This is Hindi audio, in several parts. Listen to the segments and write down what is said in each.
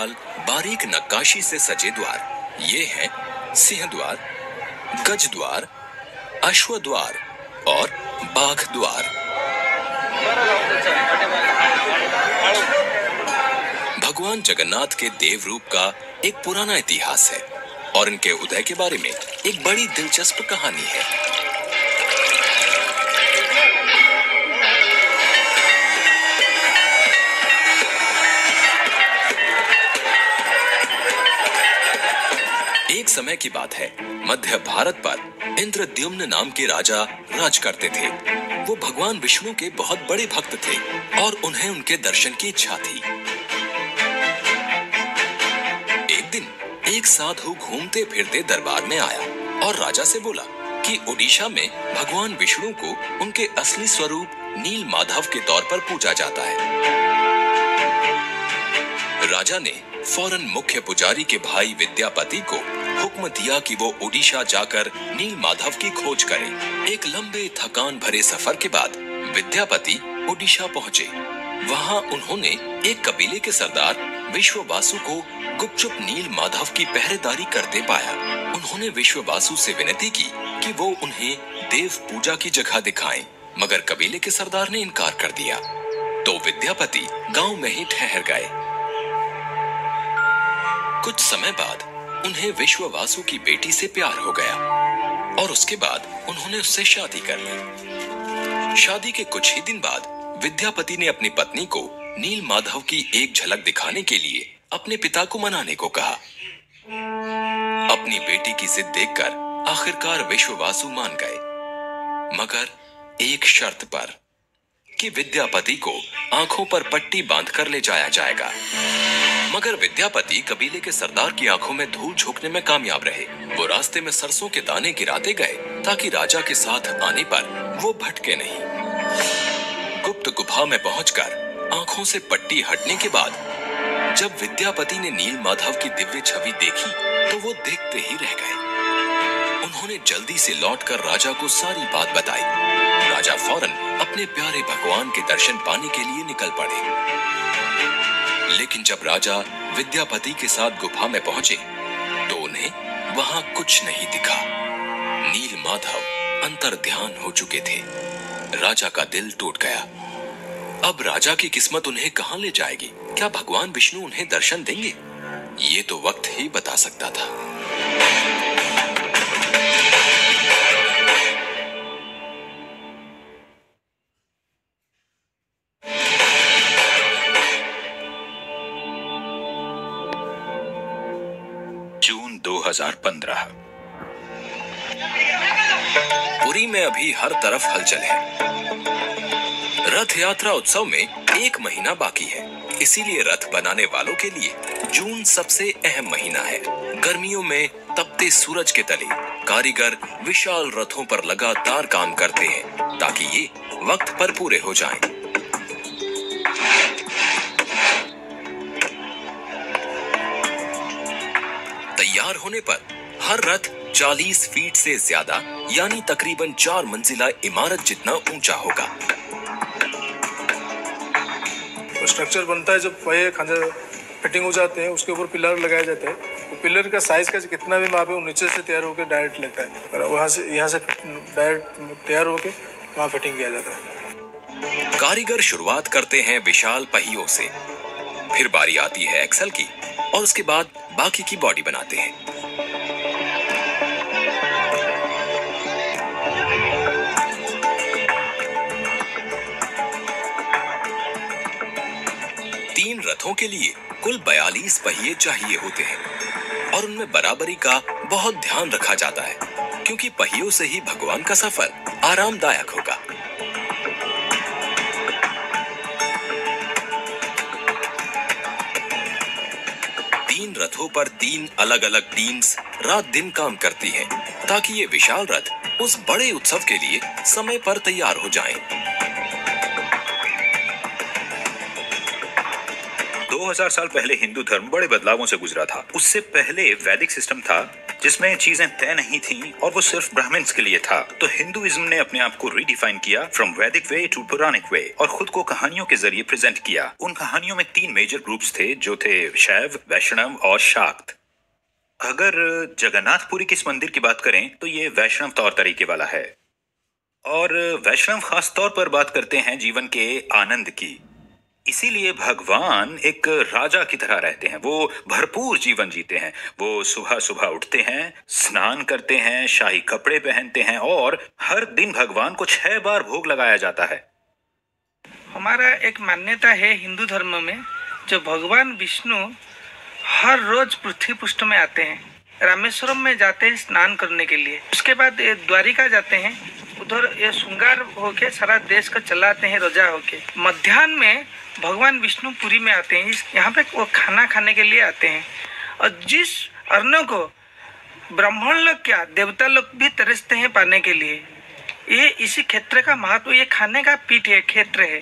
विशाल बारीक नक्काशी से सजे द्वार। ये हैं सिंह द्वार, गज द्वार, अश्व द्वार और बाघ द्वार। भगवान जगन्नाथ के देव रूप का एक पुराना इतिहास है और इनके उदय के बारे में एक बड़ी दिलचस्प कहानी है। एक समय की बात है, मध्य भारत पर इंद्रद्युम्न नाम के राजा राज करते थे। वो भगवान विष्णु के बहुत बड़े भक्त थे और उन्हें उनके दर्शन की इच्छा थी। एक दिन एक साधु घूमते फिरते दरबार में आया और राजा से बोला कि ओडिशा में भगवान विष्णु को उनके असली स्वरूप नील माधव के तौर पर पूजा जाता है। राजा ने फौरन मुख्य पुजारी के भाई विद्यापति को हुक्म दिया कि वो ओडिशा जाकर नील माधव की खोज करें। एक लंबे थकान भरे सफर के बाद विद्यापति ओडिशा पहुंचे। वहां उन्होंने एक कबीले के सरदार विश्ववासु को गुपचुप नील माधव की पहरेदारी करते पाया। उन्होंने विश्ववासु से विनती की कि वो उन्हें देव पूजा की जगह दिखाएं, मगर कबीले के सरदार ने इनकार कर दिया। तो विद्यापति गांव में ही ठहर गए। कुछ समय बाद उन्हें विश्ववासु की बेटी से प्यार हो गया और उसके बाद उन्होंने उससे शादी कर ली। शादी के कुछ ही दिन बाद विद्यापति ने अपनी पत्नी को नील माधव की एक झलक दिखाने के लिए अपने पिता को मनाने को कहा। अपनी बेटी की जिद देखकर आखिरकार विश्ववासु मान गए, मगर एक शर्त पर कि विद्यापति को आंखों पर पट्टी बांधकर ले जाया जाएगा। मगर विद्यापति कबीले के सरदार की आंखों में धूल झोंकने में कामयाब रहे। वो रास्ते में सरसों के दाने गिराते गए ताकि राजा के साथ आने पर वो भटके नहीं। गुप्त गुफा में पहुंचकर आंखों से पट्टी हटने के बाद जब विद्यापति ने नील माधव की दिव्य छवि देखी तो वो देखते ही रह गए। उन्होंने जल्दी से लौटकर राजा को सारी बात बताई। राजा फौरन अपने प्यारे भगवान के दर्शन पाने के लिए निकल पड़े। लेकिन जब राजा विद्यापति के साथ गुफा में पहुंचे तो उन्हें वहां कुछ नहीं दिखा। नील माधव अंतर्ध्यान हो चुके थे। राजा का दिल टूट गया। अब राजा की किस्मत उन्हें कहां ले जाएगी? क्या भगवान विष्णु उन्हें दर्शन देंगे? ये तो वक्त ही बता सकता था। जून 2015। पुरी में अभी हर तरफ हलचल है। रथ यात्रा उत्सव में 1 महीना बाकी है, इसीलिए रथ बनाने वालों के लिए जून सबसे अहम महीना है। गर्मियों में तपते सूरज के तले कारीगर विशाल रथों पर लगातार काम करते हैं ताकि ये वक्त पर पूरे हो जाएं। तैयार होने पर हर रथ 40 फीट से ज्यादा यानी तकरीबन 4 मंजिला इमारत जितना ऊंचा होगा। स्ट्रक्चर बनता है, जब पहिए खांचा फिटिंग हो जाते हैं उसके ऊपर पिलर लगाए जाते हैं। तो पिलर का साइज का कितना भी माप है वो नीचे से तैयार होकर डायरेक्ट लगता है और यहाँ से डायरेक्ट तैयार होकर वहाँ फिटिंग किया जाता है। कारीगर शुरुआत करते हैं विशाल पहियों से, फिर बारी आती है एक्सल की और उसके बाद बाकी की बॉडी बनाते हैं। तीन रथों के लिए कुल 42 पहिए चाहिए होते हैं और उनमें बराबरी का बहुत ध्यान रखा जाता है क्योंकि पहियों से ही भगवान का सफर आरामदायक होगा। तीन रथों पर 3 अलग अलग टीम्स रात दिन काम करती हैं ताकि ये विशाल रथ उस बड़े उत्सव के लिए समय पर तैयार हो जाएं। 2000 साल पहले हिंदू धर्म बड़े बदलावों से गुजरा था। उससे पहले वैदिक सिस्टम था, जिसमें चीजें तय नहीं थीं और वो सिर्फ ब्राह्मण्स के लिए था। तो हिंदुइज्म ने अपने आप को रीडिफाइन किया फ्रॉम वैदिक वे टू पुराणिक वे और खुद को कहानियों के जरिए प्रेजेंट किया। उन कहानियों में 3 मेजर ग्रुप्स थे जो थे शैव, वैष्णव और शाक्त। अगर जगन्नाथपुरी के इस मंदिर की बात करें तो ये वैष्णव तौर तरीके वाला है और वैष्णव खास तौर पर बात करते हैं जीवन के आनंद की। इसीलिए भगवान एक राजा की तरह रहते हैं। वो भरपूर जीवन जीते हैं। वो सुबह सुबह उठते हैं, स्नान करते हैं, शाही कपड़े पहनते हैं और हर दिन भगवान को 6 बार भोग लगाया जाता है। हमारा एक मान्यता है हिंदू धर्म में, जो भगवान विष्णु हर रोज पृथ्वी पृष्ठ में आते हैं। रामेश्वरम में जाते हैं स्नान करने के लिए, उसके बाद द्वारिका जाते हैं, उधर ये श्रृंगार होके सारा देश को चलाते हैं रजा होके। मध्याह्न में भगवान विष्णु पुरी में आते हैं, यहाँ पे वो खाना खाने के लिए आते हैं और जिस अन्न को ब्राह्मण लोग क्या देवता लोग भी तरसते हैं पाने के लिए। ये इसी क्षेत्र का महत्व, ये खाने का पीठ है, क्षेत्र है।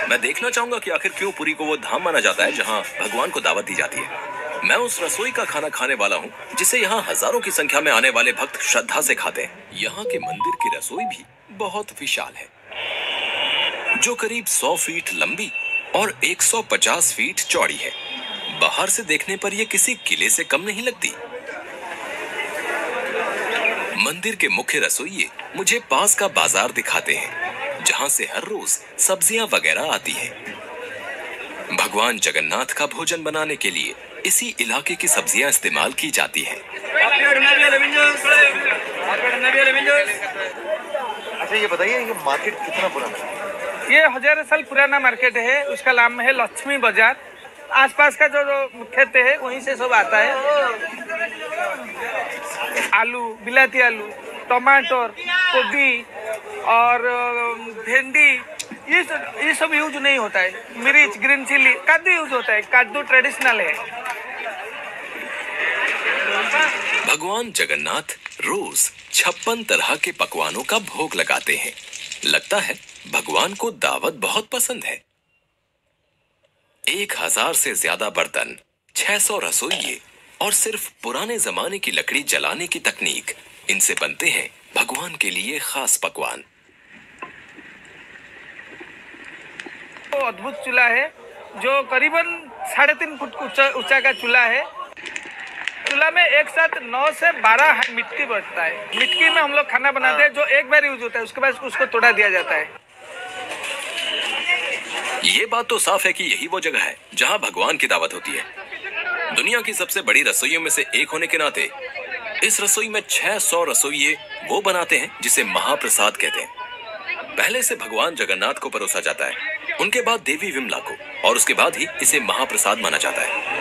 मैं देखना चाहूंगा कि आखिर क्यों पुरी को वो धाम माना जाता है जहां भगवान को दावत दी जाती है। मैं उस रसोई का खाना खाने वाला हूं जिसे यहाँ हजारों की संख्या में आने वाले भक्त श्रद्धा से खाते हैं। यहाँ के मंदिर की रसोई भी बहुत विशाल है, जो करीब 100 फीट लंबी और 150 फीट चौड़ी है। बाहर से देखने पर यह किसी किले से कम नहीं लगती। मंदिर के मुख्य रसोइये मुझे पास का बाजार दिखाते हैं, जहां से हर रोज सब्जियां वगैरह आती हैं। भगवान जगन्नाथ का भोजन बनाने के लिए इसी इलाके की सब्जियां इस्तेमाल की जाती हैं। अच्छा ये बताइए, ये मार्केट कितना पुराना है? ये 1000 साल पुराना मार्केट है। उसका नाम है लक्ष्मी बाजार। आसपास का जो खेत है वहीं से सब आता है। आलू, बिलाती आलू, टमाटर, गोभी और भिंडी, ये सब यूज नहीं होता है। मिर्च, ग्रीन चिली, कद्दू यूज होता है। कद्दू ट्रेडिशनल है। भगवान जगन्नाथ रोज 56 तरह के पकवानों का भोग लगाते हैं। लगता है भगवान को दावत बहुत पसंद है। 1000 से ज्यादा बर्तन, 600 रसोइये और सिर्फ पुराने जमाने की लकड़ी जलाने की तकनीक, इनसे बनते हैं भगवान के लिए खास पकवान। तो अद्भुत चूल्हा है जो करीबन 3.5 फुट ऊंचा का चूल्हा है। चूल्हा में एक साथ 9 से 12 मिट्टी बढ़ता है। मिट्टी में हम लोग खाना बनाते हैं, जो एक बार यूज होता है, उसके बाद उसको तोड़ा दिया जाता है। ये बात तो साफ है कि यही वो जगह है जहां भगवान की दावत होती है। दुनिया की सबसे बड़ी रसोइयों में से एक होने के नाते इस रसोई में 600 रसोइये वो बनाते हैं जिसे महाप्रसाद कहते हैं। पहले से भगवान जगन्नाथ को परोसा जाता है, उनके बाद देवी विमला को, और उसके बाद ही इसे महाप्रसाद माना जाता है।